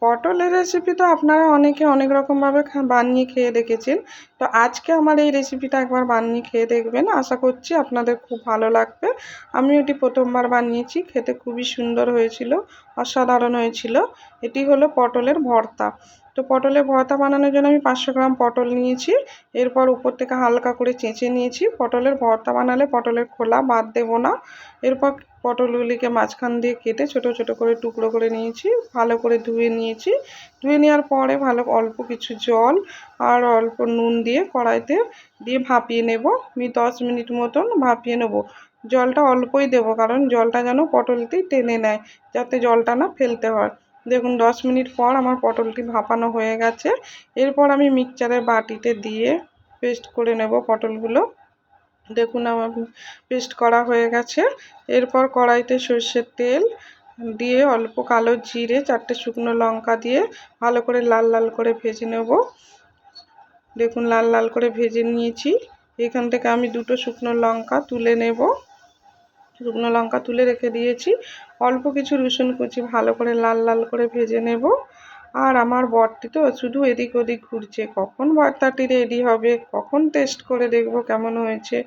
পটলের রেসিপি তো আপনারা অনেকে অনেক রকমভাবে বানিয়ে খেয়ে দেখেছেন। তো আজকে আমার এই রেসিপিটা একবার বানিয়ে খেয়ে দেখবেন, আশা করছি আপনাদের খুব ভালো লাগবে। আমি এটি প্রথমবার বানিয়েছি, খেতে খুবই সুন্দর হয়েছিল, অসাধারণ হয়েছিল। এটি হলো পটলের ভর্তা। তো পটলের ভর্তা বানানোর জন্য আমি 500 গ্রাম পটল নিয়েছি। এরপর উপর থেকে হালকা করে চেঁচে নিয়েছি। পটলের ভর্তা বানালে পটলের খোলা বাদ দেবো না। এরপর পটলগুলিকে মাঝখান দিয়ে কেটে ছোট ছোট করে টুকরো করে নিয়েছি, ভালো করে ধুয়ে নিয়েছি। ধুয়ে নেওয়ার পরে অল্প কিছু জল আর অল্প নুন দিয়ে কড়াইতে দিয়ে ভাপিয়ে নেব। আমি 10 মিনিট মতন ভাপিয়ে নেব। জলটা অল্পই দেব, কারণ জলটা যেন পটলতেই টেনে নেয়, যাতে জলটা না ফেলতে হয়। দেখুন 10 মিনিট পর আমার পটলটি ভাপানো হয়ে গেছে। এরপর আমি মিক্সচারের বাটিতে দিয়ে পেস্ট করে নেব পটলগুলো। দেখুন আমার পেস্ট করা হয়ে গেছে। এরপর কড়াইতে সর্ষের তেল দিয়ে অল্প কালো জিরে, 4টে শুকনো লঙ্কা দিয়ে ভালো করে লাল লাল করে ভেজে নেব। দেখুন লাল লাল করে ভেজে নিয়েছি। এখান থেকে আমি 2টো শুকনো লঙ্কা তুলে নেব। শুকনো লঙ্কা তুলে রেখে দিয়েছি। অল্প কিছু রসুন কুচি ভালো করে লাল লাল করে ভেজে নেব। আর আমার বরটি তো শুধু এদিক ওদিক ঘুরছে, কখন ভর্তাটি রেডি হবে, কখন টেস্ট করে দেখব কেমন হয়েছে।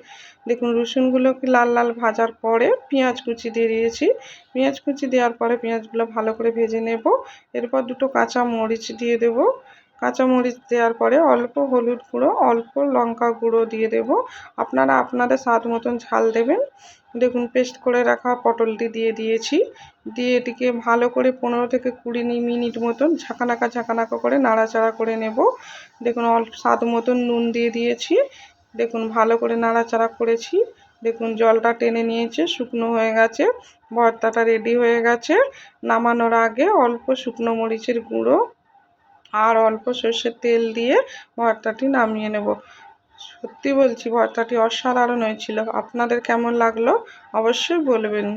দেখুন রসুনগুলোকে লাল লাল ভাজার পরে পেঁয়াজ কুচি দিয়ে দিয়েছি। পেঁয়াজ কুচি দেওয়ার পরে পেঁয়াজগুলো ভালো করে ভেজে নেব। এরপর 2টো কাঁচা মরিচ দিয়ে দেব। কাঁচা মরিচ দেওয়ার পরে অল্প হলুদ গুঁড়ো, অল্প লঙ্কা গুঁড়ো দিয়ে দেব। আপনারা আপনাদের স্বাদ মতন ঝাল দেবেন। দেখুন পেস্ট করে রাখা পটলটি দিয়ে দিয়েছি। দিয়ে এটিকে ভালো করে 15 থেকে 20 মিনিট মতন ঝাঁকানাকা করে নাড়াচাড়া করে নেব। দেখুন স্বাদ মতন নুন দিয়ে দিয়েছি। দেখুন ভালো করে নাড়াচাড়া করেছি। দেখুন জলটা টেনে নিয়েছে, শুকনো হয়ে গেছে, ভর্তাটা রেডি হয়ে গেছে। নামানোর আগে অল্প শুকনো মরিচের গুঁড়ো আর অল্প সর্ষের তেল দিয়ে ভর্তাটি নামিয়ে নেব। সত্যি বলছি ভর্তাটি অসাধারণ হয়েছিল। আপনাদের কেমন লাগলো অবশ্যই বলবেন।